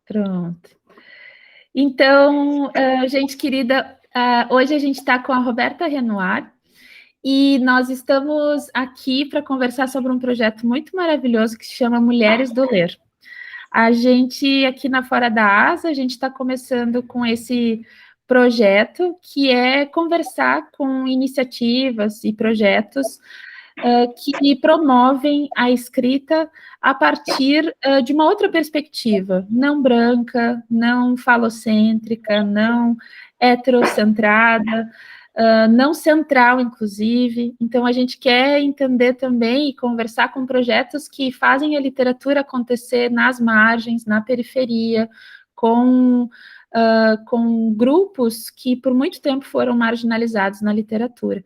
Pronto. Então, gente querida, hoje a gente está com a Roberta Renoir e nós estamos aqui para conversar sobre um projeto muito maravilhoso que se chama Mulheres do Ler. A gente, aqui na Fora da Asa, a gente está começando com esse projeto, que é conversar com iniciativas e projetos que promovem a escrita a partir de uma outra perspectiva, não branca, não falocêntrica, não heterocentrada, não central, inclusive. Então, a gente quer entender também e conversar com projetos que fazem a literatura acontecer nas margens, na periferia, com grupos que por muito tempo foram marginalizados na literatura.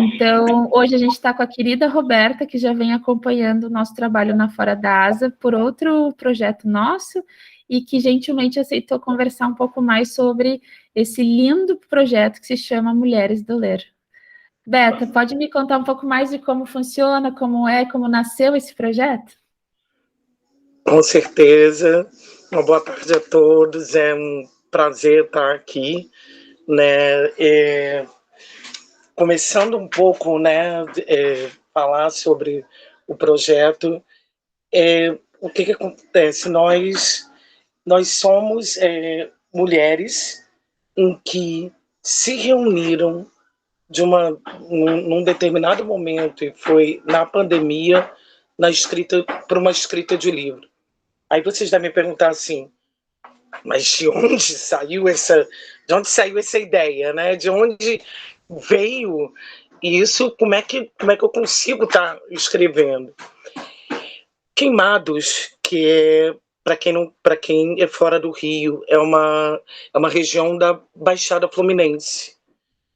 Então, hoje a gente está com a querida Roberta, que já vem acompanhando o nosso trabalho na Fora da Asa por outro projeto nosso e que gentilmente aceitou conversar um pouco mais sobre esse lindo projeto que se chama Mulheres do Ler. Beta, pode me contar um pouco mais de como funciona, como nasceu esse projeto? Com certeza. Uma boa tarde a todos. É um prazer estar aqui, né? Começando um pouco, né, falar sobre o projeto, o que acontece? Nós somos mulheres em que se reuniram num determinado momento, e foi na pandemia, para uma escrita de livro. Aí vocês devem me perguntar assim, mas de onde saiu essa ideia, né? De onde veio isso? Como é que eu consigo estar escrevendo? Queimados, que é, para quem é fora do Rio, é uma região da Baixada Fluminense,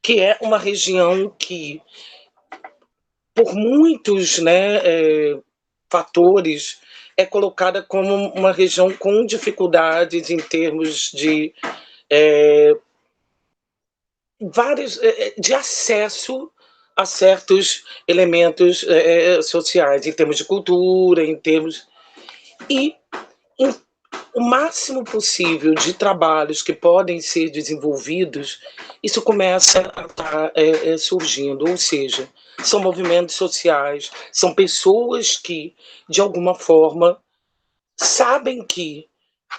que é uma região que, por muitos, né, fatores, é colocada como uma região com dificuldades em termos de de acesso a certos elementos sociais, em termos de cultura, em termos... E o máximo possível de trabalhos que podem ser desenvolvidos, isso começa a estar surgindo, ou seja, são movimentos sociais, são pessoas que, de alguma forma, sabem que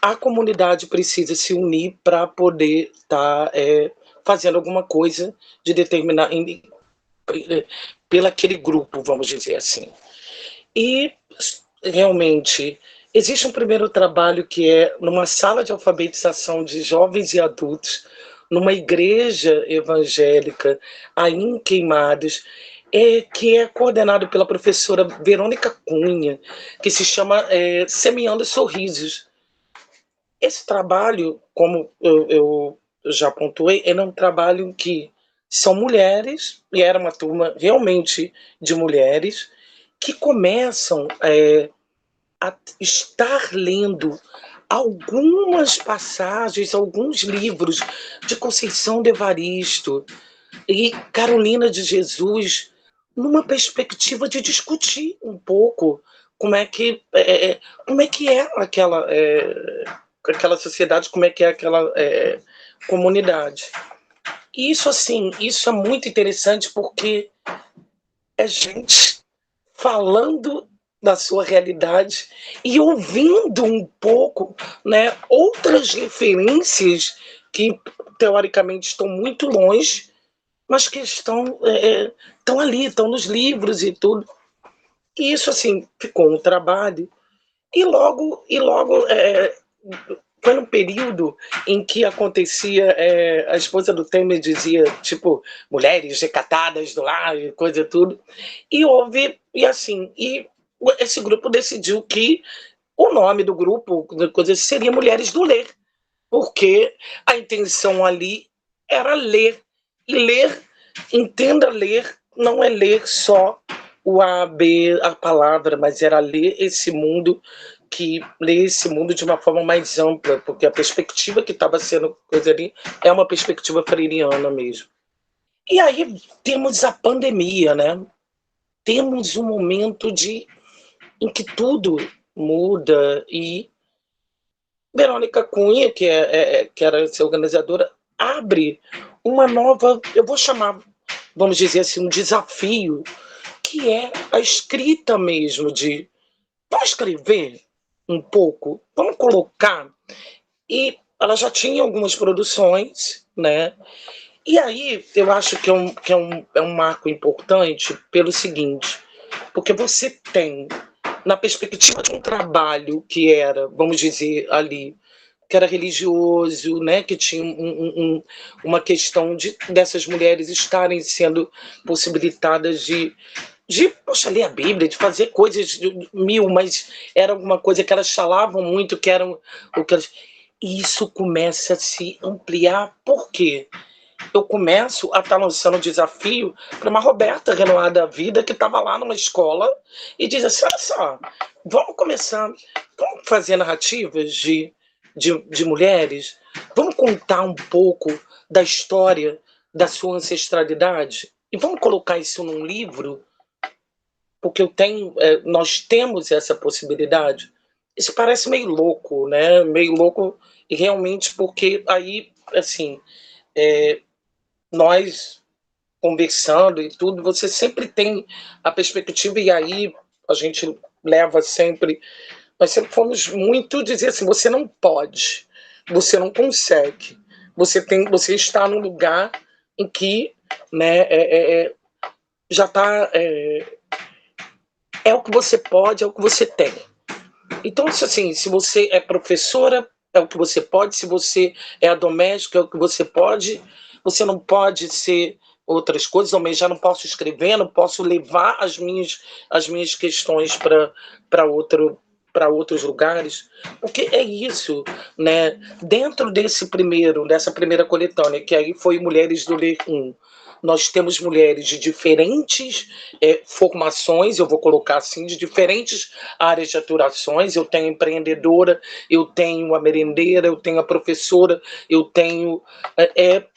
a comunidade precisa se unir para poder estar fazendo alguma coisa de determinar pelo aquele grupo, vamos dizer assim. E realmente existe um primeiro trabalho que é numa sala de alfabetização de jovens e adultos, numa igreja evangélica aí em Queimados, que é coordenado pela professora Verônica Cunha, que se chama Semeando Sorrisos. Esse trabalho, como eu já pontuei, é um trabalho em que são mulheres, e era uma turma realmente de mulheres, que começam a estar lendo algumas passagens, alguns livros de Conceição de Evaristo e Carolina de Jesus, numa perspectiva de discutir um pouco como é que é aquela sociedade, como é que é aquela comunidade. E isso, assim, isso é muito interessante porque é gente falando da sua realidade e ouvindo um pouco, né, outras referências que, teoricamente, estão muito longe, mas que estão ali, estão nos livros e tudo. E isso, assim, ficou um trabalho. E logo foi num período em que acontecia, a esposa do Temer dizia, tipo, mulheres recatadas do lar e coisa tudo. E houve, e esse grupo decidiu que o nome do grupo seria Mulheres do Ler, porque a intenção ali era ler. E ler, entenda ler, não é ler só o A, B, a palavra, mas era ler esse mundo, ler esse mundo de uma forma mais ampla, porque a perspectiva que estava sendo coisa ali é uma perspectiva freiriana mesmo. E aí temos a pandemia, né? Temos um momento em que tudo muda e Verônica Cunha, que era essa organizadora, abre uma nova, eu vou chamar, vamos dizer assim, um desafio, que é a escrita mesmo, de vamos escrever um pouco, vamos colocar. E ela já tinha algumas produções, né? E aí eu acho é um marco importante pelo seguinte, porque você tem, na perspectiva de um trabalho que era, vamos dizer, ali, que era religioso, né, que tinha uma questão dessas mulheres estarem sendo possibilitadas poxa, ler a Bíblia, de fazer coisas mil, mas era alguma coisa que elas falavam muito, que eram o que elas... E isso começa a se ampliar. Por quê? Eu começo a estar lançando desafio para uma Roberta Renoir da vida que estava lá numa escola e diz assim, olha só, vamos fazer narrativas de mulheres, vamos contar um pouco da história da sua ancestralidade e vamos colocar isso num livro, porque nós temos essa possibilidade. Isso parece meio louco, né? Meio louco, e realmente porque aí, assim, nós conversando e tudo, você sempre tem a perspectiva, e aí a gente leva sempre, nós sempre fomos muito dizer assim, você não pode, você não consegue, você está num lugar em que, né, já está, é o que você pode, é o que você tem. Então, assim, se você é professora, é o que você pode, se você é a doméstica, é o que você pode, você não pode ser outras coisas, ou mesmo já não posso escrever, não posso levar as minhas questões para outros lugares, porque é isso, né? Dentro dessa primeira coletânea, que aí foi Mulheres do Ler 1, nós temos mulheres de diferentes formações, eu vou colocar assim, de diferentes áreas de atuações. Eu tenho empreendedora, eu tenho a merendeira, eu tenho a professora, eu tenho...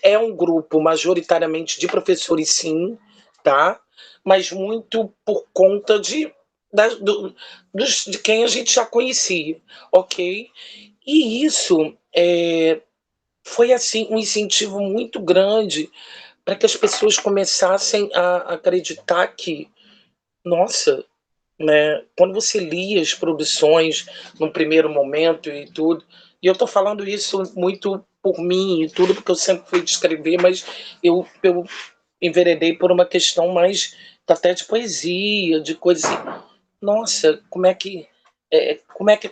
É um grupo majoritariamente de professores, sim, tá? Mas muito por conta de quem a gente já conhecia, ok? E isso foi assim um incentivo muito grande para que as pessoas começassem a acreditar que, nossa, né, quando você lia as produções no primeiro momento e tudo, e eu estou falando isso muito por mim e tudo, porque eu sempre fui de escrever, mas eu enveredei por uma questão mais até de poesia, de coisas assim. Nossa, como é que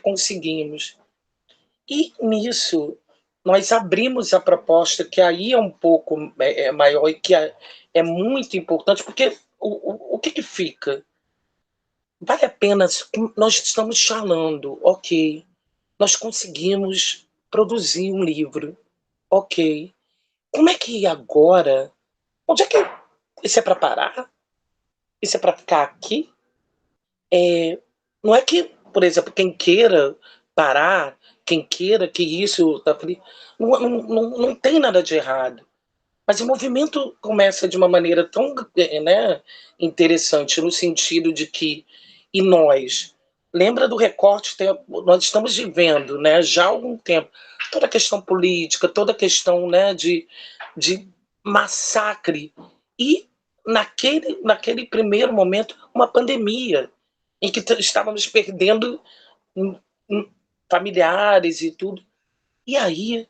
conseguimos? E nisso nós abrimos a proposta, que aí é um pouco maior e que é muito importante, porque o que fica? Vale a pena, nós estamos falando, ok, nós conseguimos produzir um livro, ok. Como é que agora, onde é que isso é para parar? Isso é para ficar aqui? Não é que, por exemplo, quem queira parar, quem queira que isso tá, não tem nada de errado. Mas o movimento começa de uma maneira tão, né, interessante, no sentido de que, e nós, lembra do recorte, nós estamos vivendo, né, já há algum tempo, toda a questão política, toda a questão, né, de massacre, e naquele primeiro momento, uma pandemia, em que estávamos perdendo hum, familiares e tudo. E aí,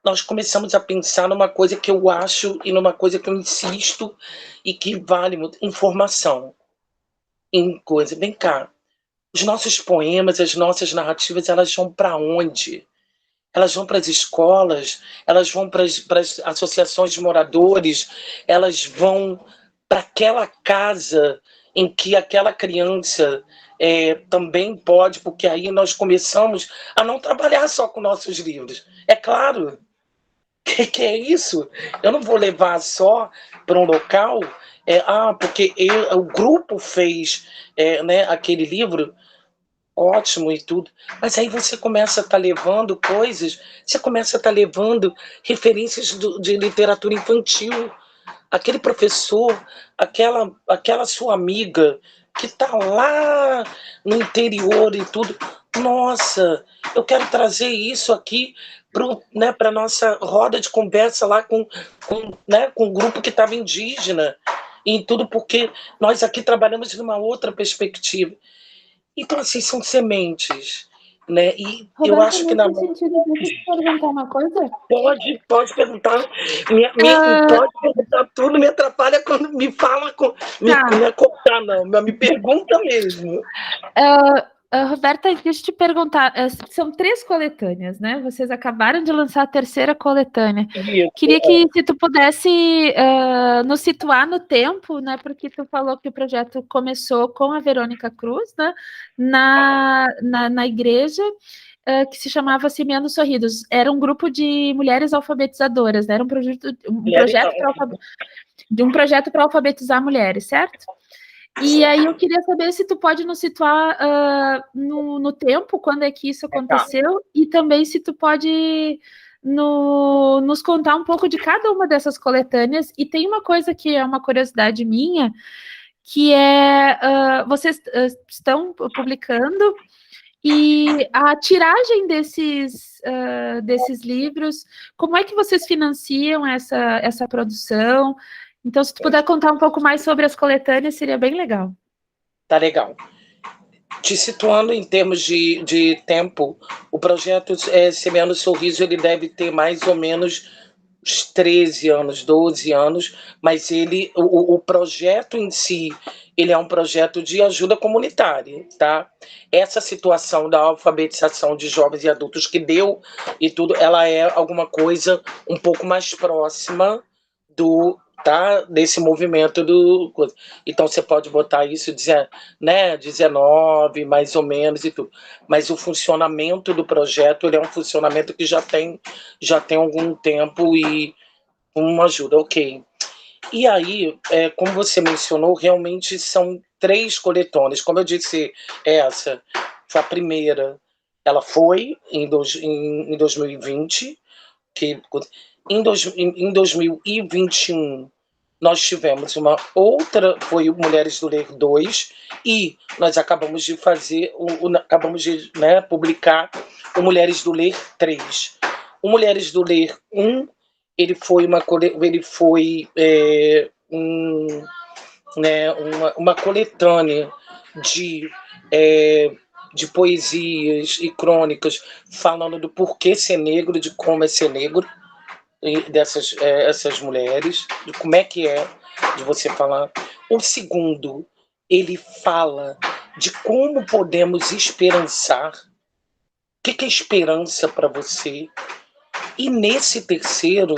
nós começamos a pensar numa coisa que eu acho e numa coisa que eu insisto e que vale muito, informação. Em coisa, vem cá, os nossos poemas, as nossas narrativas, elas vão para onde? Elas vão para as escolas, elas vão para as associações de moradores, elas vão para aquela casa em que aquela criança também pode, porque aí nós começamos a não trabalhar só com nossos livros. É claro, que é isso? Eu não vou levar só para um local, porque o grupo fez né, aquele livro, ótimo e tudo, mas aí você começa a estar levando coisas, você começa a estar levando referências de literatura infantil, aquele professor, aquela sua amiga que está lá no interior e tudo, nossa, eu quero trazer isso aqui né, para a nossa roda de conversa lá né, com o grupo que estava indígena, e tudo porque nós aqui trabalhamos numa outra perspectiva. Então, assim, são sementes, né? E eu Roberta, acho que nesse sentido, deixa eu te perguntar uma coisa. pode perguntar, pode perguntar tudo, me atrapalha quando me fala, não é cortar, não, mas me pergunta mesmo. Roberta, deixa eu te perguntar, são 3 coletâneas, né? Vocês acabaram de lançar a terceira coletânea. Isso, Queria que se tu pudesse nos situar no tempo, né? Porque tu falou que o projeto começou com a Verônica Cruz, né? Na igreja, que se chamava Semeando Sorridos. Era um grupo de mulheres alfabetizadoras, né? Era um projeto para alfabetizar mulheres, certo? E aí eu queria saber se tu pode nos situar no tempo, quando é que isso aconteceu, e também se tu pode nos contar um pouco de cada uma dessas coletâneas. E tem uma coisa que é uma curiosidade minha, que é vocês estão publicando, e a tiragem desses livros, como é que vocês financiam essa produção? Então, se tu puder contar um pouco mais sobre as coletâneas, seria bem legal. Tá legal. Te situando em termos de tempo, o projeto Semeando Sorriso, ele deve ter mais ou menos uns 13 anos, 12 anos, mas o projeto em si, ele é um projeto de ajuda comunitária, tá? Essa situação da alfabetização de jovens e adultos que deu e tudo, ela é alguma coisa um pouco mais próxima desse movimento então você pode botar isso, né, 19 mais ou menos e tudo, mas o funcionamento do projeto, ele é um funcionamento que já tem algum tempo e uma ajuda, ok. E aí, como você mencionou, realmente são 3 coletâneas, como eu disse, essa foi a primeira, ela foi em 2020, que em 2021 nós tivemos uma outra, foi o Mulheres do Ler 2, e nós acabamos de fazer, acabamos de, né, publicar o Mulheres do Ler 3. O Mulheres do Ler 1, ele foi né, uma coletânea de poesias e crônicas falando do porquê ser negro, de como é ser negro, dessas essas mulheres, de como é que é de você falar. O segundo, ele fala de como podemos esperançar, o que é esperança para você. E nesse terceiro,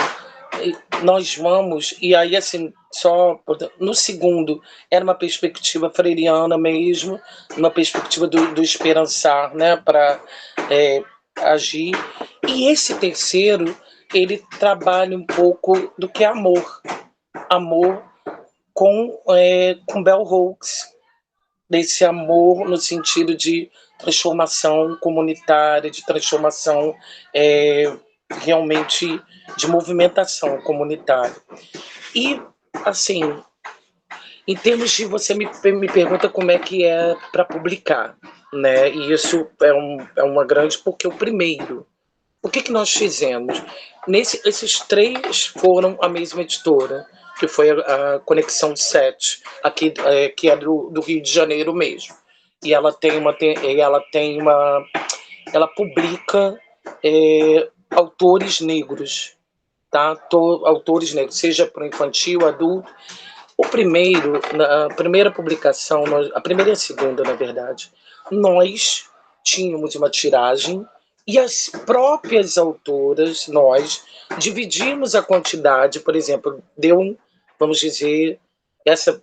nós vamos, e aí assim, só no segundo, era uma perspectiva freiriana mesmo, uma perspectiva do esperançar, né, para agir. E esse terceiro, ele trabalha um pouco do que é amor com Bell Hooks, desse amor no sentido de transformação comunitária, de transformação realmente de movimentação comunitária. E, assim, em termos de você me pergunta como é que é para publicar, né? E isso é uma grande, porque o primeiro, o que nós fizemos? Esses 3 foram a mesma editora, que foi a Conexão 7, aqui, que é do Rio de Janeiro mesmo. E ela ela publica autores negros, tá? Autores negros, seja para infantil, adulto. A primeira publicação, a primeira e a segunda, na verdade, nós tínhamos uma tiragem e as próprias autoras, nós dividimos a quantidade, por exemplo, vamos dizer, essa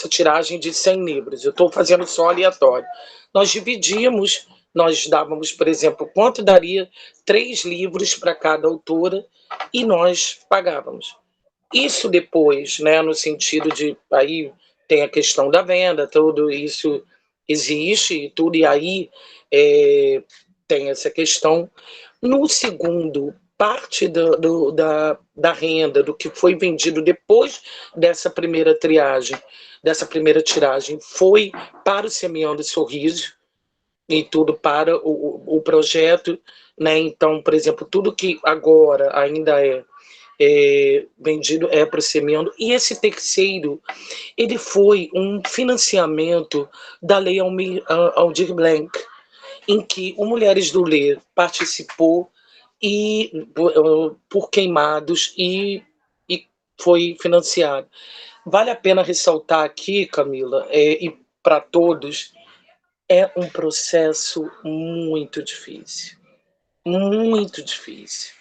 tiragem de 100 livros, eu estou fazendo só aleatório. Nós dávamos, por exemplo, quanto daria 3 livros para cada autora e nós pagávamos. Isso depois, né, no sentido de, aí tem a questão da venda, tudo isso existe, tudo, e aí tem essa questão. No segundo, parte da renda, do que foi vendido depois dessa primeira tiragem, foi para o Semeando Sorriso, e tudo para o projeto, né? Então, por exemplo, tudo que agora ainda é vendido é para o Semendo. E esse terceiro, ele foi um financiamento da Lei Aldir Blanc, em que o Mulheres do Ler participou e por queimados e foi financiado. Vale a pena ressaltar aqui, Camila, e para todos, é um processo muito difícil. Muito difícil.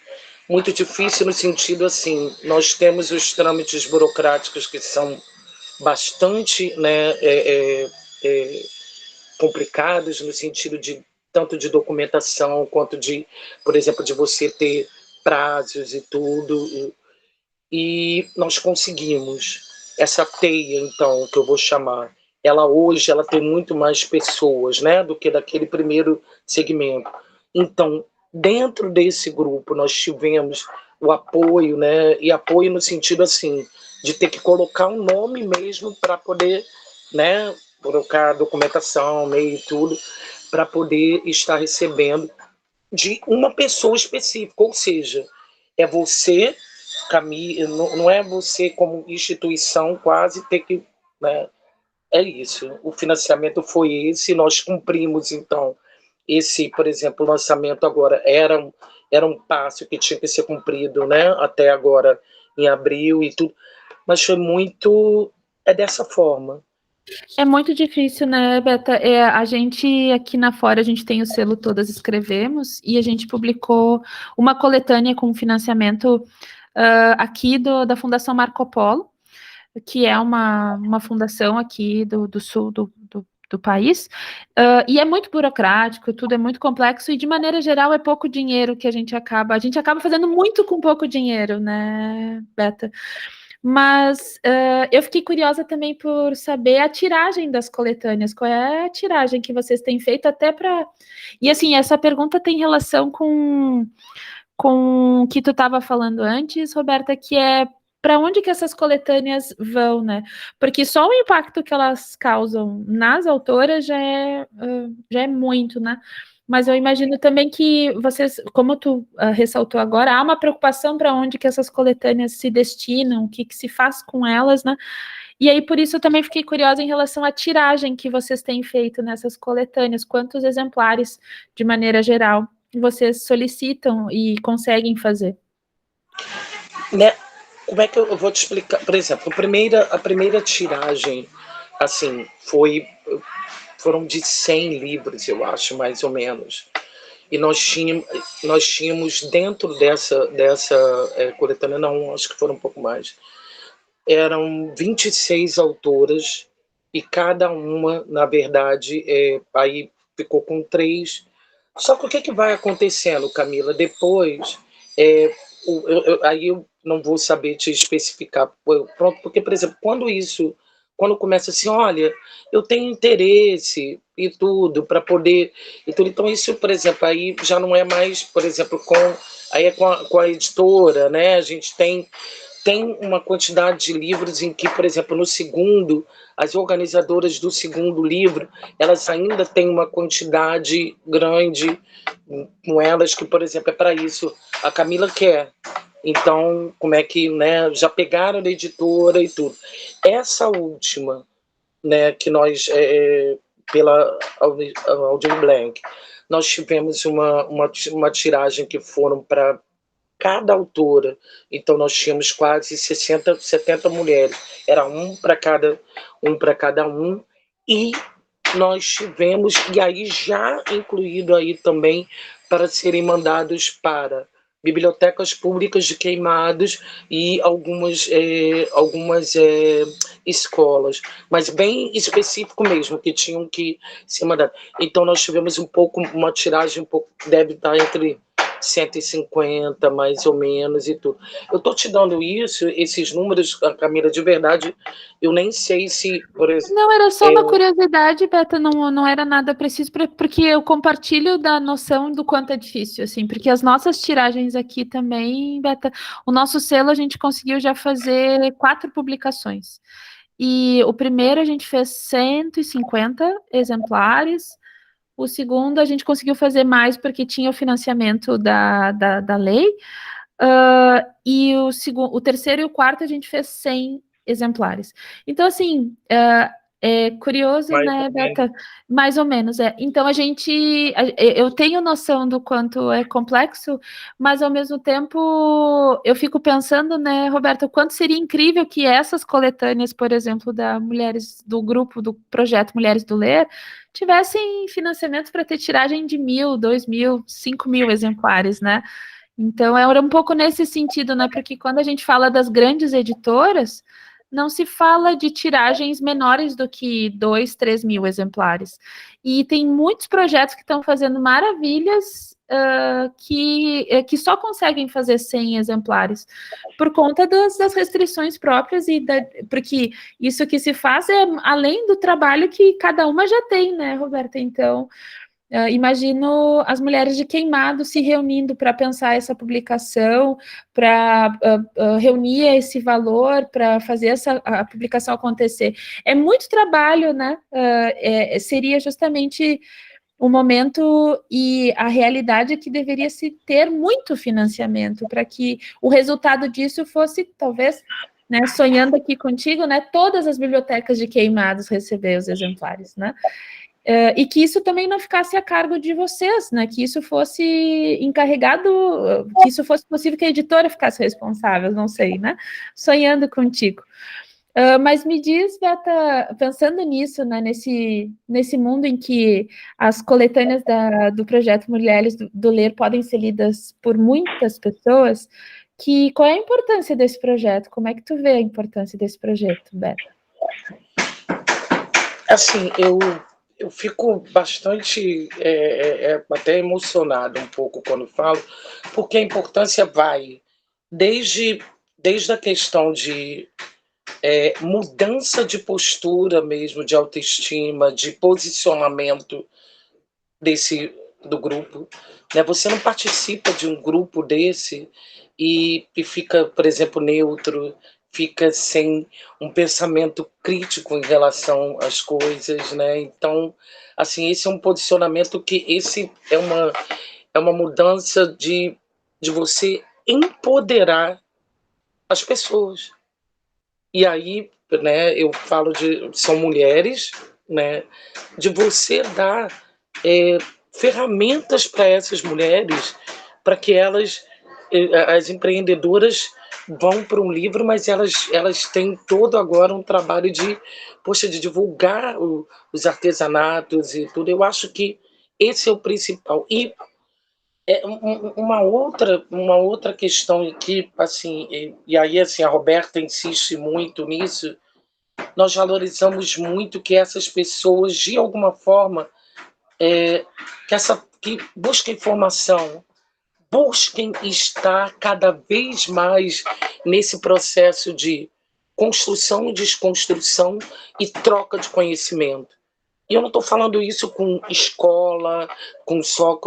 Muito difícil no sentido assim, nós temos os trâmites burocráticos que são bastante, né, complicados no sentido de tanto de documentação quanto de, por exemplo, de você ter prazos e tudo. E nós conseguimos essa teia, então, que eu vou chamar. Ela hoje ela tem muito mais pessoas, né, do que daquele primeiro segmento. Então, dentro desse grupo, nós tivemos o apoio, né, e apoio no sentido assim de ter que colocar um nome mesmo para poder, né, colocar documentação, meio e tudo, para poder estar recebendo de uma pessoa específica, ou seja, é você, Camille, não é você como instituição quase ter que, né, é isso. O financiamento foi esse, nós cumprimos então esse, por exemplo, o lançamento agora era um passo que tinha que ser cumprido, né, até agora em abril e tudo, mas foi muito dessa forma. É muito difícil, né, Beta? A gente aqui na Fora, a gente tem o selo Todas Escrevemos e a gente publicou uma coletânea com financiamento aqui da Fundação Marco Polo, que é uma fundação aqui do sul do país, e é muito burocrático, tudo é muito complexo, e de maneira geral é pouco dinheiro que a gente acaba fazendo muito com pouco dinheiro, né, Beta? Mas eu fiquei curiosa também por saber a tiragem das coletâneas. Qual é a tiragem que vocês têm feito até para... E assim, essa pergunta tem relação com o que tu estava falando antes, Roberta, que é para onde que essas coletâneas vão, né? Porque só o impacto que elas causam nas autoras já é muito, né? Mas eu imagino também que vocês, como tu ressaltou agora, há uma preocupação para onde que essas coletâneas se destinam, o que se faz com elas, né? E aí, por isso, eu também fiquei curiosa em relação à tiragem que vocês têm feito nessas coletâneas, quantos exemplares, de maneira geral, vocês solicitam e conseguem fazer? Né? Como é que eu vou te explicar? Por exemplo, a primeira tiragem, assim, foram de 100 livros, eu acho, mais ou menos. E nós tínhamos dentro dessa coletânea, não, acho que foram um pouco mais, eram 26 autoras e cada uma, na verdade, aí ficou com três. Só que o que vai acontecendo, Camila? Depois, aí eu não vou saber te especificar, pronto, porque, por exemplo, quando começa assim, olha, eu tenho interesse e tudo, para poder, e tudo, então isso, por exemplo, aí já não é mais, por exemplo, aí é com a editora, né, a gente tem uma quantidade de livros em que, por exemplo, no segundo, as organizadoras do segundo livro, elas ainda têm uma quantidade grande com elas que, por exemplo, é para isso. A Camila quer. Então, como é que, né, já pegaram da editora e tudo. Essa última, né, que nós, pela Aldir Blanc, nós tivemos uma tiragem que foram para cada autora. Então nós tínhamos quase 60, 70 mulheres. Era um para cada um. E nós tivemos, e aí já incluído aí também para serem mandados para bibliotecas públicas de Queimados e algumas escolas, mas bem específico mesmo, que tinham que ser mandados. Então nós tivemos uma tiragem deve estar entre 150 mais ou menos e tudo. Eu estou te dando esses números, Camila, de verdade, eu nem sei se, por exemplo. Não, era só uma curiosidade, Beta, não era nada preciso, porque eu compartilho da noção do quanto é difícil, assim, porque as nossas tiragens aqui também, Beta, o nosso selo a gente conseguiu já fazer 4 publicações. E o primeiro a gente fez 150 exemplares, O segundo a gente conseguiu fazer mais porque tinha o financiamento da lei. E o terceiro e o quarto a gente fez 100 exemplares. Então, assim, é curioso, Mais né, ou menos. Beta? Mais ou menos, é. Então, eu tenho noção do quanto é complexo, mas ao mesmo tempo eu fico pensando, né, Roberto, o quanto seria incrível que essas coletâneas, por exemplo, da Mulheres, do grupo, do projeto Mulheres do Ler, tivessem financiamento para ter tiragem de 1.000, 2.000, 5.000 exemplares, né? Então, era um pouco nesse sentido, né? Porque quando a gente fala das grandes editoras, não se fala de tiragens menores do que 2, 3 mil exemplares. E tem muitos projetos que estão fazendo maravilhas que só conseguem fazer 100 exemplares por conta das restrições próprias porque isso que se faz é além do trabalho que cada uma já tem, né, Roberta? Então, imagino as mulheres de Queimado se reunindo para pensar essa publicação, para reunir esse valor, para fazer a publicação acontecer. É muito trabalho, né? Seria justamente o momento e a realidade que deveria se ter muito financiamento para que o resultado disso fosse, talvez, né, sonhando aqui contigo, né, todas as bibliotecas de Queimados receber os exemplares, né? E que isso também não ficasse a cargo de vocês, né? Que isso fosse encarregado, que isso fosse possível que a editora ficasse responsável, não sei, né? Sonhando contigo. Mas me diz, Beta, pensando nisso, né, nesse mundo em que as coletâneas do projeto Mulheres do Ler podem ser lidas por muitas pessoas, qual é a importância desse projeto? Como é que tu vê a importância desse projeto, Beta? Assim, eu fico bastante até emocionado um pouco quando falo, porque a importância vai desde a questão de mudança de postura mesmo, de autoestima, de posicionamento do grupo. Né? Você não participa de um grupo desse e fica, por exemplo, neutro, fica sem um pensamento crítico em relação às coisas, né? Então, assim, esse é um posicionamento esse é uma mudança de você empoderar as pessoas. E aí, né, eu falo são mulheres, né, de você dar ferramentas para essas mulheres, para que as empreendedoras vão para um livro, mas elas têm todo agora um trabalho de divulgar os artesanatos e tudo. Eu acho que esse é o principal. E uma outra questão que, assim, e aí assim, a Roberta insiste muito nisso, nós valorizamos muito que essas pessoas, de alguma forma, que busquem informação, busquem estar cada vez mais nesse processo de construção e desconstrução e troca de conhecimento. E eu não estou falando isso com escola, com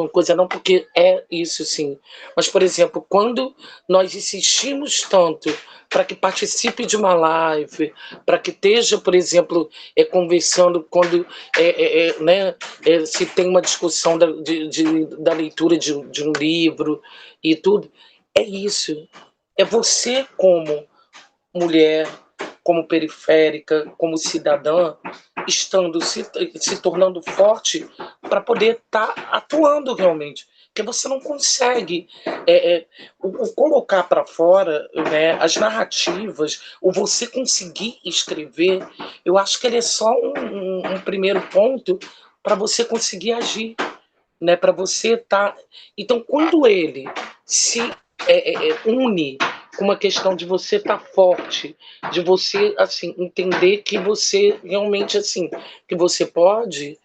coisa não, porque é isso sim. Mas, por exemplo, quando nós insistimos tanto para que participe de uma live, para que esteja, por exemplo, conversando quando né, se tem uma discussão da leitura de um livro e tudo, é isso. É você como mulher, como periférica, como cidadã, se tornando forte para poder estar atuando realmente. Porque você não consegue o colocar para fora, né, as narrativas, o você conseguir escrever, eu acho que ele é só um primeiro ponto para você conseguir agir, né, para você estar. Então, quando ele se une com uma questão de você estar forte, de você assim entender que você realmente assim que você pode,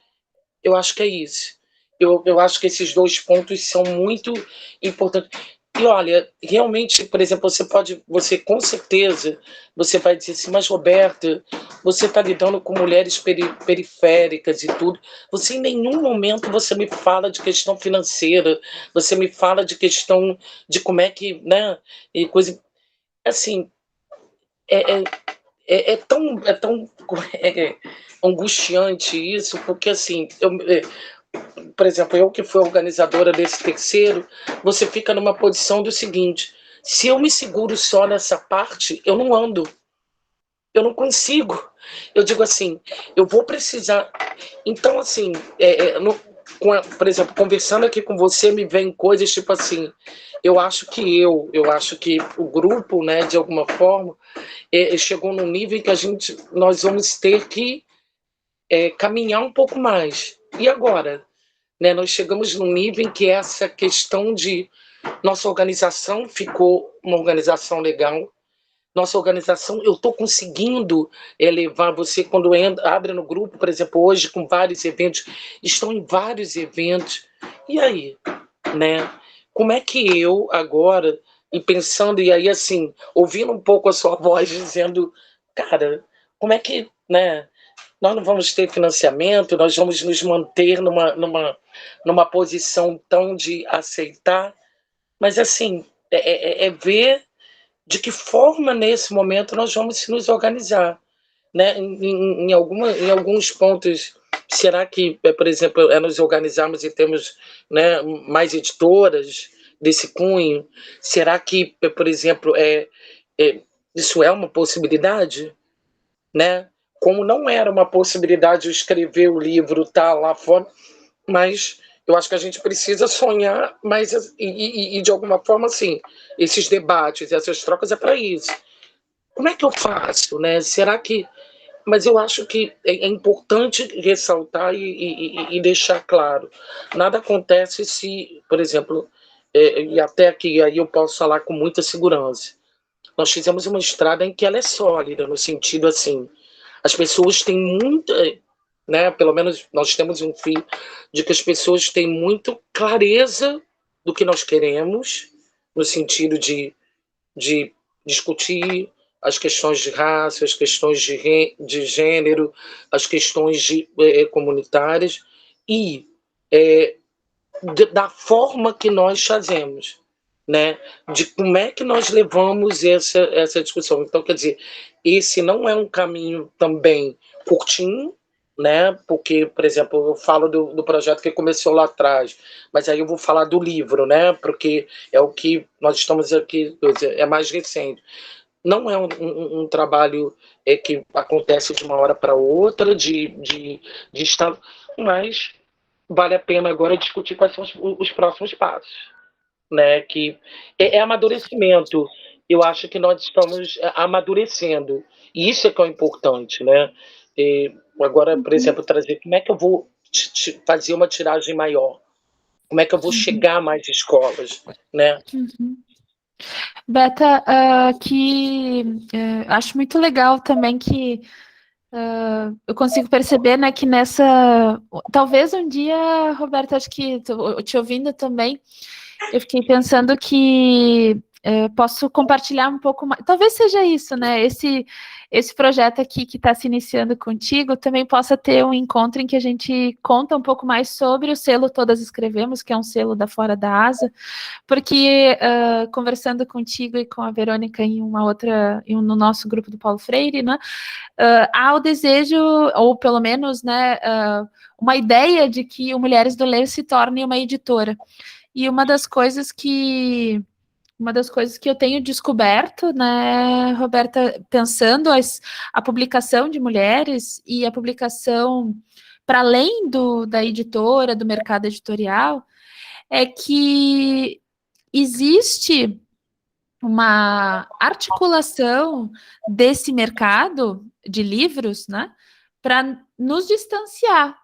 eu acho que é isso. Eu acho que esses dois pontos são muito importantes. E olha, realmente, por exemplo, você com certeza, você vai dizer assim, mas Roberta, você está lidando com mulheres periféricas e tudo. Você em nenhum momento você me fala de questão financeira, você me fala de questão de como é que, né, e coisa assim, é, é, é tão é angustiante isso, porque assim, por exemplo, eu que fui organizadora desse terceiro, você fica numa posição do seguinte: se eu me seguro só nessa parte, eu não ando, eu não consigo. Eu digo assim, eu vou precisar. Então, assim, por exemplo, conversando aqui com você, me vem coisas tipo assim. Eu acho que o grupo, né, de alguma forma, chegou num nível em que nós vamos ter que caminhar um pouco mais. E agora? Né, nós chegamos num nível em que essa questão de nossa organização ficou uma organização legal. Nossa organização, eu estou conseguindo levar você, quando abre no grupo, por exemplo, hoje, com vários eventos, estão em vários eventos. E aí? Né? Como é que eu, agora, e pensando, e aí, assim, ouvindo um pouco a sua voz, dizendo, cara, como é que, né? Nós não vamos ter financiamento, nós vamos nos manter numa posição tão de aceitar, mas, assim, é ver de que forma, nesse momento, nós vamos nos organizar. Né? Em alguns pontos, será que, por exemplo, nos organizarmos e termos, né, mais editoras desse cunho? Será que, por exemplo, isso é uma possibilidade? Né? Como não era uma possibilidade eu escrever o livro, tá lá fora, mas eu acho que a gente precisa sonhar, mas e de alguma forma, assim, esses debates, essas trocas é para isso. Como é que eu faço, né? Será que... Mas eu acho que é importante ressaltar e deixar claro. Nada acontece se, por exemplo, e até aqui aí eu posso falar com muita segurança. Nós fizemos uma estrada em que ela é sólida, no sentido assim, as pessoas têm muita, né? Pelo menos nós temos um fio de que as pessoas têm muito clareza do que nós queremos, no sentido de discutir as questões de raça, as questões de gênero, as questões comunitárias e da forma que nós fazemos, né? De como é que nós levamos essa discussão. Então, quer dizer, esse não é um caminho também curtinho, né? Porque, por exemplo, eu falo do projeto que começou lá atrás, mas aí eu vou falar do livro, né? Porque é o que nós estamos aqui, é mais recente. Não é um trabalho que acontece de uma hora para outra, de estar, mas vale a pena agora discutir quais são os próximos passos, né? Que é amadurecimento. Eu acho que nós estamos amadurecendo, e isso é que é importante, né? Agora, por exemplo, trazer como é que eu vou fazer uma tiragem maior, como é que eu vou chegar a mais escolas, né? Beta, acho muito legal também que eu consigo perceber, né, que talvez um dia, Roberta, acho que te ouvindo também, eu fiquei pensando que posso compartilhar um pouco mais, talvez seja isso, né, esse projeto aqui que está se iniciando contigo também possa ter um encontro em que a gente conta um pouco mais sobre o selo Todas Escrevemos, que é um selo da Fora da Asa, porque conversando contigo e com a Verônica no nosso grupo do Paulo Freire, né, há o desejo, ou pelo menos, né, uma ideia de que o Mulheres do Ler se torne uma editora. E uma das coisas que eu tenho descoberto, né, Roberta, pensando a publicação de mulheres e a publicação para além da editora, do mercado editorial, é que existe uma articulação desse mercado de livros, né, para nos distanciar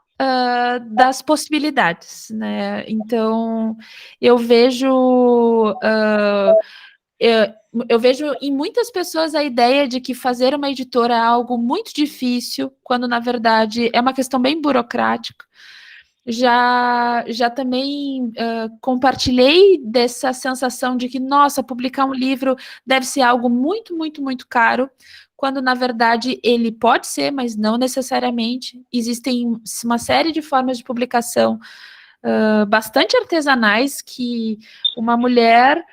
das possibilidades, né? Então, eu vejo eu vejo em muitas pessoas a ideia de que fazer uma editora é algo muito difícil, quando na verdade é uma questão bem burocrática. Já também compartilhei dessa sensação de que, nossa, publicar um livro deve ser algo muito, muito, muito caro, quando na verdade ele pode ser, mas não necessariamente. Existem uma série de formas de publicação bastante artesanais que uma mulher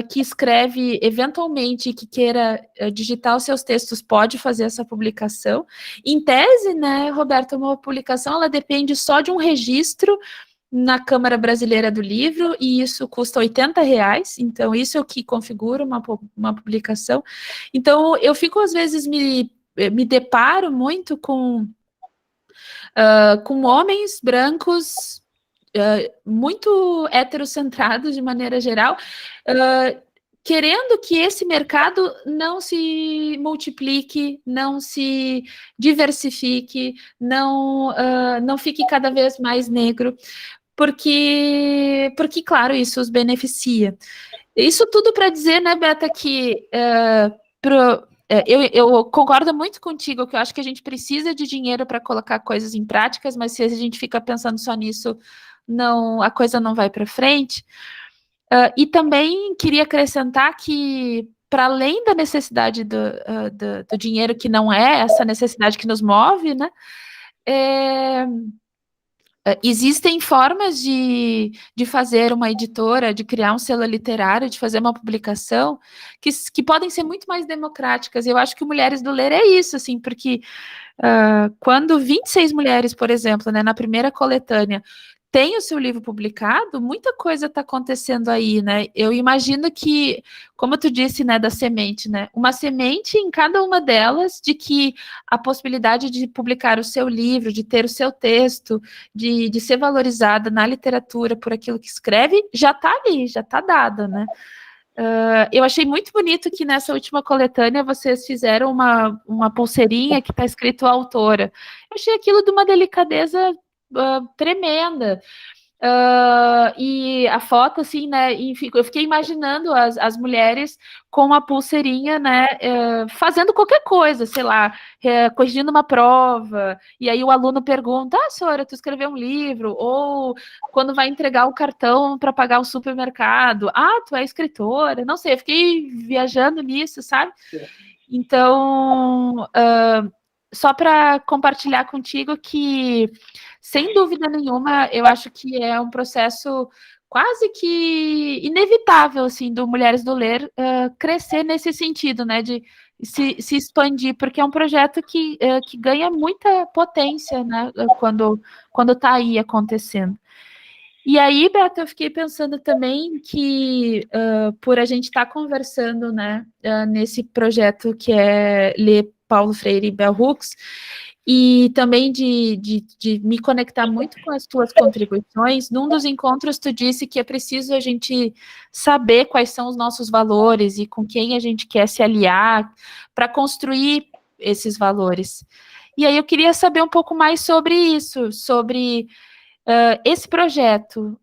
que escreve eventualmente, que queira digitar os seus textos, pode fazer essa publicação. Em tese, né, Roberta, uma publicação ela depende só de um registro na Câmara Brasileira do Livro, e isso custa R$ 80, então isso é o que configura uma publicação. Então, eu fico, às vezes, me deparo muito com homens brancos muito heterocentrados, de maneira geral, querendo que esse mercado não se multiplique, não se diversifique, não fique cada vez mais negro, porque, claro, isso os beneficia. Isso tudo para dizer, né, Beta, que eu concordo muito contigo, que eu acho que a gente precisa de dinheiro para colocar coisas em práticas, mas se a gente fica pensando só nisso, a coisa não vai para frente. E também queria acrescentar que, para além da necessidade do dinheiro, que não é essa necessidade que nos move, né, existem formas de fazer uma editora, de criar um selo literário, de fazer uma publicação, que podem ser muito mais democráticas. Eu acho que o Mulheres do Ler é isso, assim, porque quando 26 mulheres, por exemplo, né, na primeira coletânea, tem o seu livro publicado, muita coisa está acontecendo aí, né? Eu imagino que, como tu disse, né, da semente, né? Uma semente em cada uma delas, de que a possibilidade de publicar o seu livro, de ter o seu texto, de ser valorizada na literatura por aquilo que escreve, já está ali, já está dada, né? Eu achei muito bonito que nessa última coletânea vocês fizeram uma pulseirinha que está escrito autora. Eu achei aquilo de uma delicadeza tremenda. E a foto, assim, né, enfim, eu fiquei imaginando as mulheres com a pulseirinha, né, fazendo qualquer coisa, sei lá, corrigindo uma prova, e aí o aluno pergunta, senhora, tu escreveu um livro? Ou quando vai entregar o cartão para pagar o supermercado, tu é escritora? Não sei, eu fiquei viajando nisso, sabe? Então, só para compartilhar contigo que, sem dúvida nenhuma, eu acho que é um processo quase que inevitável, assim, do Mulheres do Ler crescer nesse sentido, né, de se expandir, porque é um projeto que ganha muita potência, né, quando está aí acontecendo. E aí, Beto, eu fiquei pensando também que, por a gente estar conversando, né, nesse projeto que é Ler Paulo Freire e Bell Hooks, e também de me conectar muito com as tuas contribuições, num dos encontros tu disse que é preciso a gente saber quais são os nossos valores e com quem a gente quer se aliar para construir esses valores. E aí eu queria saber um pouco mais sobre isso, sobre esse projeto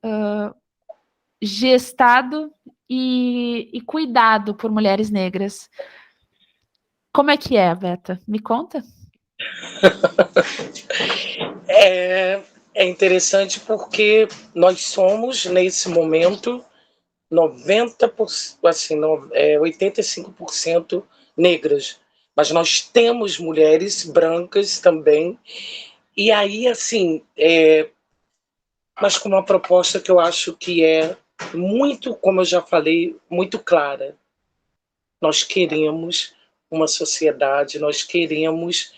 gestado e cuidado por mulheres negras. Como é que é, Beta? Me conta. É interessante porque nós somos, nesse momento, 85% negras, mas nós temos mulheres brancas também, e aí, assim, mas com uma proposta que eu acho que é muito, como eu já falei, muito clara. Nós queremos uma sociedade, nós queremos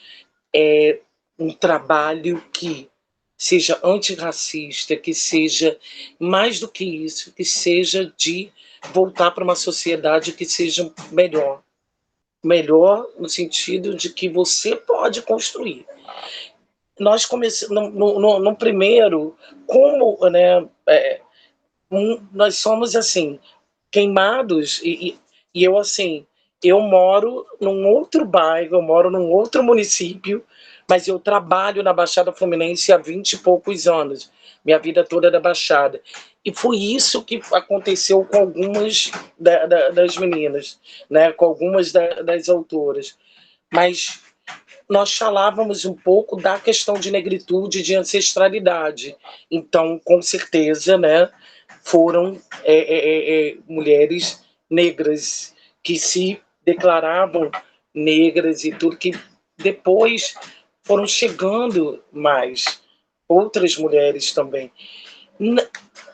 um trabalho que seja antirracista, que seja mais do que isso, que seja de voltar para uma sociedade que seja melhor. Melhor no sentido de que você pode construir. Nós começamos no primeiro, como, né, nós somos assim queimados e eu assim, eu moro num outro bairro, eu moro num outro município, mas eu trabalho na Baixada Fluminense há 20 e poucos anos, minha vida toda da Baixada. E foi isso que aconteceu com algumas das meninas, né, com algumas das autoras. Mas nós falávamos um pouco da questão de negritude, de ancestralidade. Então, com certeza, né, foram mulheres negras que se declaravam negras e tudo, que depois foram chegando mais outras mulheres também.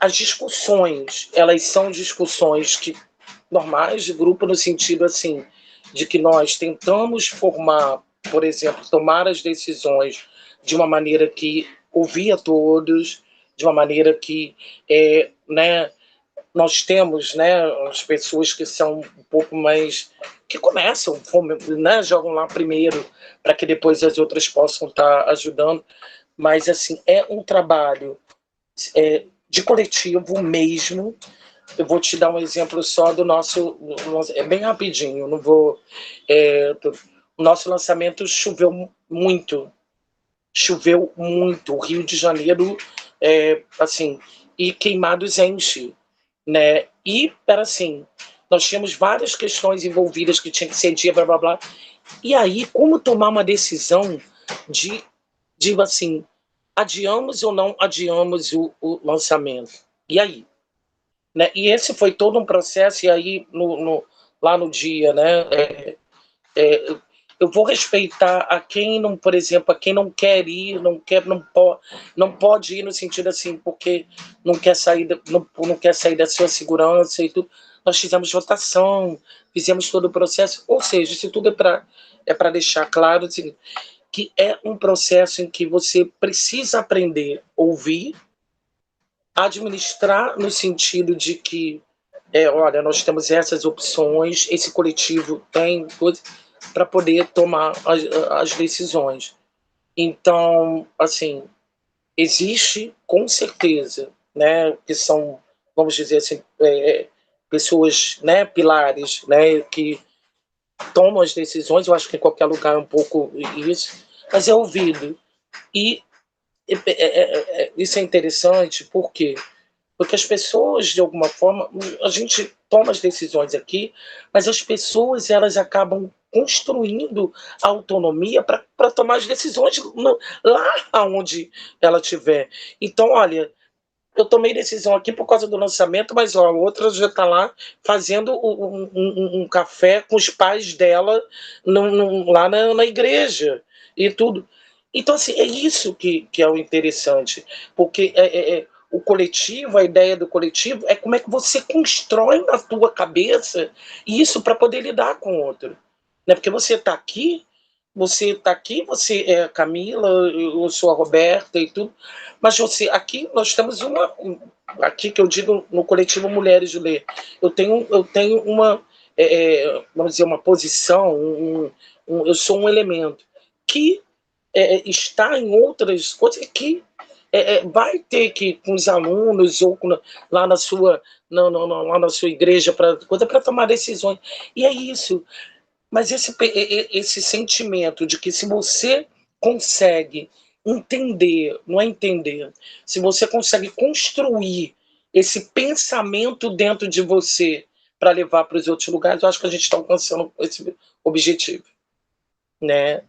As discussões, elas são discussões que normais de grupo, no sentido assim, de que nós tentamos formar, por exemplo, tomar as decisões de uma maneira que ouvia todos, de uma maneira que, né, nós temos, né, as pessoas que são um pouco mais, que começam, né, jogam lá primeiro, para que depois as outras possam estar ajudando, mas assim, é um trabalho de coletivo mesmo. Eu vou te dar um exemplo só do nosso, é bem rapidinho, não vou, o nosso lançamento choveu muito, o Rio de Janeiro, assim, e Queimados enche, né? E, assim, nós tínhamos várias questões envolvidas que tinha que ser dia, blá, blá, blá. E aí, como tomar uma decisão de assim, adiamos ou não adiamos o lançamento? E aí? Né? E esse foi todo um processo, e aí, lá no dia, né? Eu vou respeitar a quem não, por exemplo, a quem não quer ir, não pode ir no sentido assim, porque não quer sair, não quer sair da sua segurança e tudo. Nós fizemos votação, fizemos todo o processo, ou seja, isso tudo é para deixar claro assim, que é um processo em que você precisa aprender a ouvir, administrar no sentido de que, olha, nós temos essas opções, esse coletivo tem coisas para poder tomar as decisões. Então, assim, existe com certeza, né, que são, vamos dizer assim, pessoas, né, pilares, né, que tomam as decisões. Eu acho que em qualquer lugar é um pouco isso, mas é ouvido. E isso é interessante, por quê? Porque as pessoas, de alguma forma, a gente toma as decisões aqui, mas as pessoas, elas acabam construindo a autonomia para tomar as decisões lá onde ela estiver. Então, olha, eu tomei decisão aqui por causa do lançamento, mas ó, a outra já está lá fazendo um café com os pais dela lá na igreja e tudo. Então, assim, é isso que é o interessante, porque o coletivo, a ideia do coletivo é como é que você constrói na tua cabeça isso para poder lidar com o outro. Né? Porque você você é a Camila, eu sou a Roberta e tudo, mas você, aqui nós temos aqui que eu digo no coletivo Mulheres de Ler, eu tenho uma, vamos dizer, uma posição, eu sou um elemento que está em outras coisas que vai ter que, com os alunos ou lá na sua, lá na sua igreja, para tomar decisões. E é isso. Mas esse sentimento de que se você consegue entender, não é entender, se você consegue construir esse pensamento dentro de você para levar para os outros lugares, eu acho que a gente está alcançando esse objetivo, né?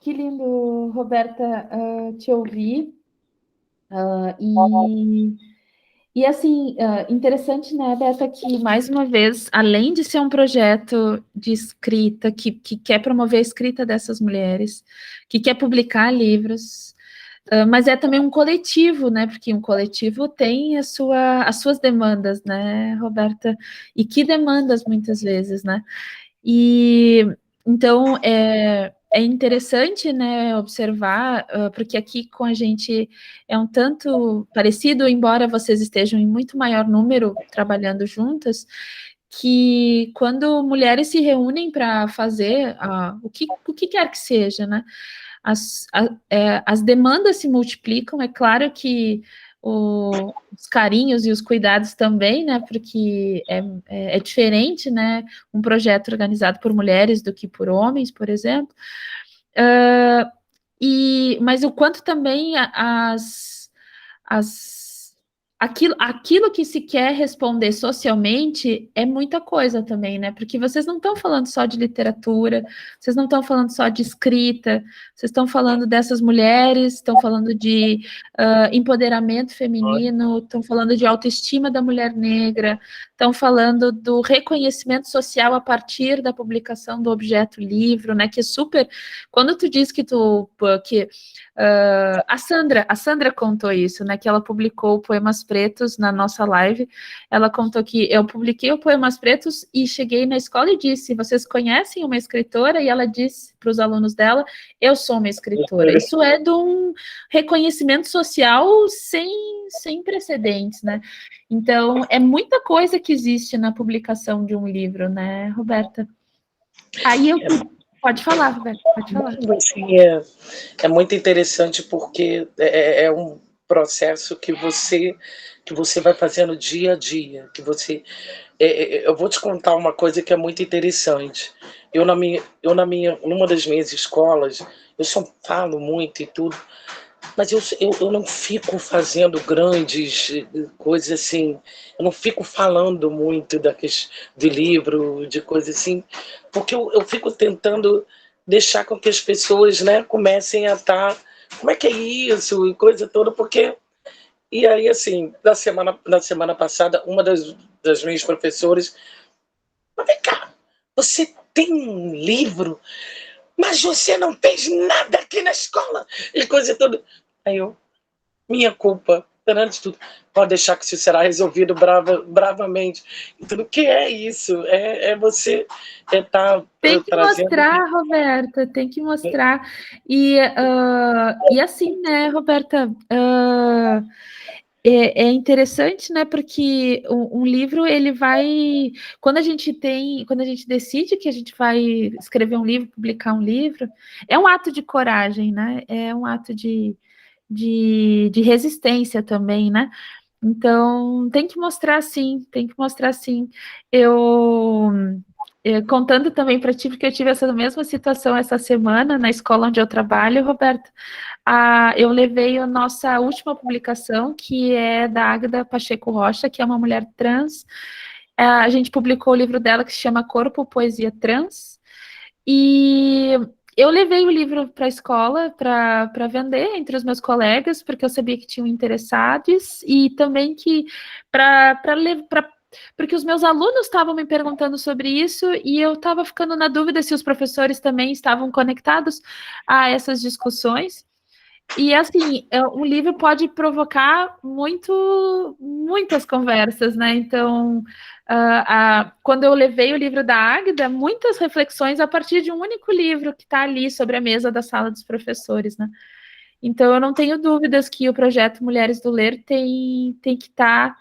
Que lindo, Roberta, te ouvir. E assim, interessante, né, Beta, que mais uma vez, além de ser um projeto de escrita, que quer promover a escrita dessas mulheres, que quer publicar livros, mas é também um coletivo, né, porque um coletivo tem as suas demandas, né, Roberta? E que demandas muitas vezes, né? E então é interessante, né, observar, porque aqui com a gente é um tanto parecido, embora vocês estejam em muito maior número trabalhando juntas, que quando mulheres se reúnem para fazer o que quer que seja, né, as demandas se multiplicam. É claro que os carinhos e os cuidados também, né? Porque é diferente, né? Um projeto organizado por mulheres do que por homens, por exemplo. Mas o quanto também aquilo que se quer responder socialmente é muita coisa também, né? Porque vocês não estão falando só de literatura, vocês não estão falando só de escrita, vocês estão falando dessas mulheres, estão falando de empoderamento feminino, estão falando de autoestima da mulher negra, estão falando do reconhecimento social a partir da publicação do objeto livro, né? Que é super. Quando tu diz que a Sandra contou isso, né? Que ela publicou poemas Pretos na nossa live. Ela contou que eu publiquei o Poemas Pretos e cheguei na escola e disse: vocês conhecem uma escritora? E ela disse para os alunos dela: eu sou uma escritora. Isso é de um reconhecimento social sem precedentes, né? Então, é muita coisa que existe na publicação de um livro, né, Roberta? Aí eu... Pode falar, Roberta, pode falar. Assim, é muito interessante porque é um processo que você vai fazendo dia a dia, que você... eu vou te contar uma coisa que é muito interessante. Numa das minhas escolas, eu só falo muito e tudo, mas eu não fico fazendo grandes coisas assim, eu não fico falando muito de livro, de coisas assim, porque eu fico tentando deixar com que as pessoas, né, comecem a estar, como é que é isso, e coisa toda, porque... E aí, assim, na semana passada, uma das minhas professoras, mas vem cá, você tem um livro, mas você não fez nada aqui na escola, e coisa toda. Aí eu, minha culpa, antes de tudo, pode deixar que isso será resolvido bravamente. Então, o que é isso? Você tá tem que trazendo... mostrar, Roberta, tem que mostrar. E assim, né, Roberta, é interessante, né, porque um livro, ele vai... Quando a gente decide que a gente vai escrever um livro, publicar um livro, é um ato de coragem, né? É um ato de resistência também, né? Então, tem que mostrar sim, tem que mostrar sim. Contando também para ti, porque eu tive essa mesma situação essa semana na escola onde eu trabalho, Roberto. Eu levei a nossa última publicação, que é da Águeda Pacheco Rocha, que é uma mulher trans. A gente publicou o livro dela que se chama Corpo, Poesia Trans. E eu levei o livro para a escola para vender entre os meus colegas, porque eu sabia que tinham interessados, e também que porque os meus alunos estavam me perguntando sobre isso, e eu estava ficando na dúvida se os professores também estavam conectados a essas discussões. E assim, o livro pode provocar muitas conversas, né? Então, quando eu levei o livro da Águeda, muitas reflexões a partir de um único livro que está ali sobre a mesa da sala dos professores, né? Então, eu não tenho dúvidas que o projeto Mulheres do Ler tem que estar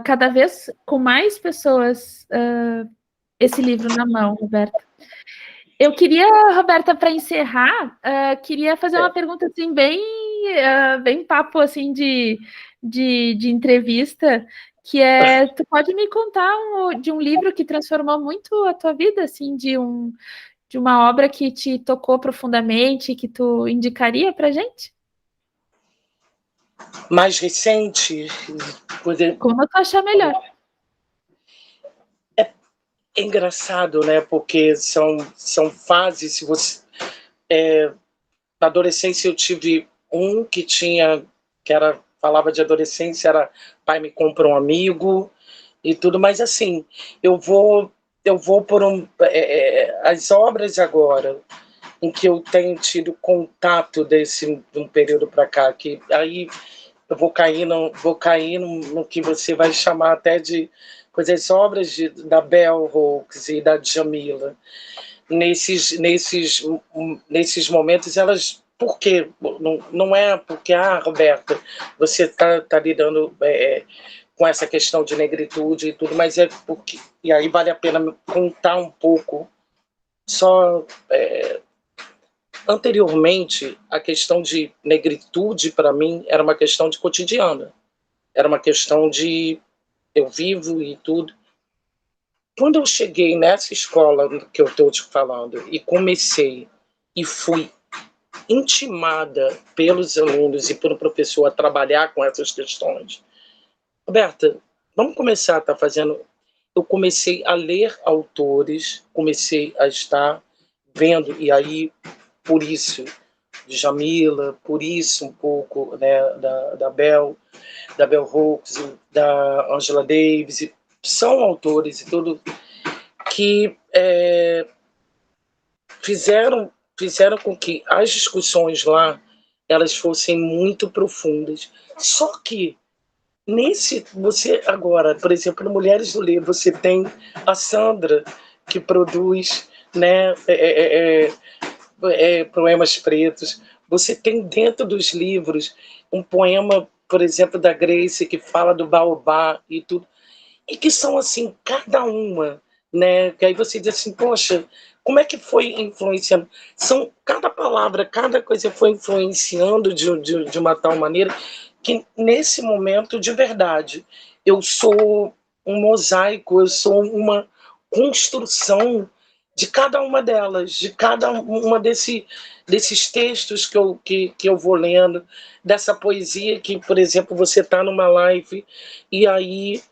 cada vez com mais pessoas esse livro na mão, Roberta. Eu queria, Roberta, para encerrar, queria fazer uma pergunta assim, bem papo assim de entrevista, que é, tu pode me contar de um livro que transformou muito a tua vida, assim, de uma obra que te tocou profundamente, que tu indicaria para gente? Mais recente, Como tu achar melhor. É engraçado, né? Porque são fases. Se você, na adolescência eu tive um falava de adolescência, era pai me compra um amigo e tudo, mas assim, eu vou por as obras agora em que eu tenho tido contato de um período para cá, que aí eu vou cair no que você vai chamar até de coisas, obras da Bell Hooks e da Djamila. Nesses momentos, elas... Por quê? Não é porque, Roberta, você tá lidando com essa questão de negritude e tudo, mas é porque... E aí vale a pena contar um pouco. Só... Anteriormente, a questão de negritude, para mim, era uma questão de cotidiana. Era uma questão de... Eu vivo e tudo. Quando eu cheguei nessa escola que eu estou te falando e comecei e fui intimada pelos alunos e pelo professor a trabalhar com essas questões, Roberta, vamos começar a estar fazendo... Eu comecei a ler autores, comecei a estar vendo, e aí, por isso, de Djamila, por isso um pouco, né, da Bell Hooks, da Angela Davis, são autores e tudo que fizeram com que as discussões lá elas fossem muito profundas. Só que você agora, por exemplo, no Mulheres do Ler, você tem a Sandra, que produz, né, poemas pretos. Você tem dentro dos livros um poema, por exemplo, da Grace, que fala do baobá e tudo, e que são assim, cada uma, né? Que aí você diz assim, poxa, como é que foi influenciando? São cada palavra, cada coisa foi influenciando de uma tal maneira que nesse momento, de verdade, eu sou um mosaico, eu sou uma construção de cada uma delas, de cada uma desses textos que eu vou lendo, dessa poesia que, por exemplo, você está numa live e aí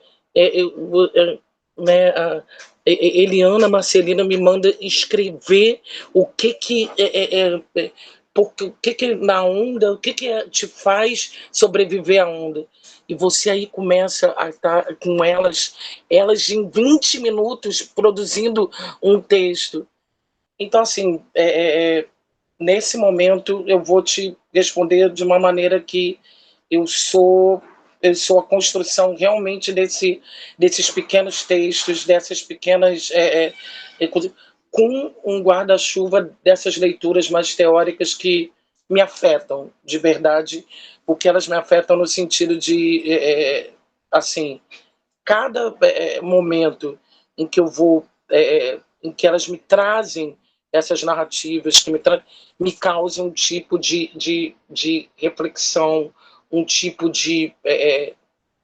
né, Eliana Marcelina me manda escrever o que porque, o que na onda, o que te faz sobreviver à onda. E você aí começa a estar com elas em 20 minutos produzindo um texto. Então, assim, nesse momento eu vou te responder de uma maneira que eu sou eu sou a construção realmente desses pequenos textos, dessas pequenas com um guarda-chuva dessas leituras mais teóricas que me afetam de verdade, porque elas me afetam no sentido de assim, cada momento em que eu vou, em que elas me trazem essas narrativas, que me causam um tipo de reflexão, um tipo de,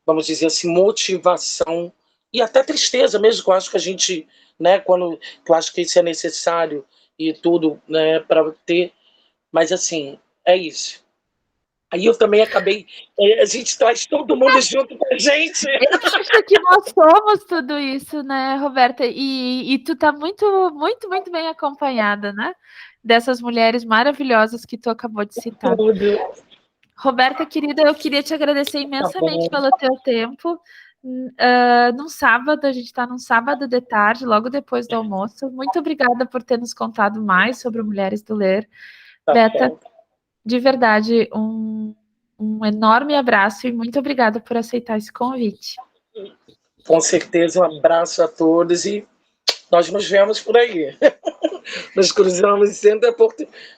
vamos dizer assim, motivação e até tristeza mesmo, que eu acho que a gente, né, quando que eu acho que isso é necessário e tudo, né, para ter, mas assim, é isso. Aí eu também acabei, a gente traz todo mundo junto com a gente. Eu acho que nós somos tudo isso, né, Roberta? E tu tá muito, muito, muito bem acompanhada, né? Dessas mulheres maravilhosas que tu acabou de citar. Tudo. Roberta, querida, eu queria te agradecer Tá imensamente bom. pelo teu tempo. Num sábado, a gente está num sábado de tarde, logo depois do almoço. Muito obrigada por ter nos contado mais sobre Mulheres do Ler. Tá Beta, bom. de verdade, um enorme abraço e muito obrigada por aceitar esse convite. Com certeza, um abraço a todos e nós nos vemos por aí. Nos cruzamos sempre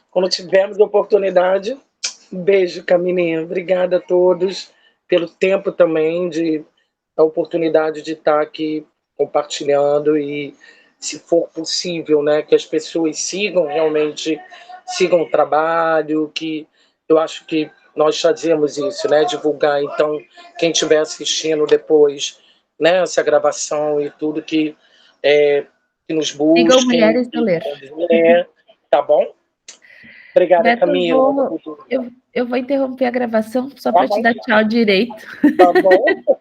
quando tivermos oportunidade. Um beijo, Camininha. Obrigada a todos pelo tempo também, a oportunidade de estar aqui compartilhando e, se for possível, né, que as pessoas sigam o trabalho, que eu acho que nós fazemos isso, né, divulgar. Então, quem estiver assistindo depois, né, essa gravação e tudo, que nos Sigam busquem, Mulheres do Ler. tá bom? Obrigada, Beto, Camila. eu vou interromper a gravação só Tá para te bom, dar tchau direito. tá bom.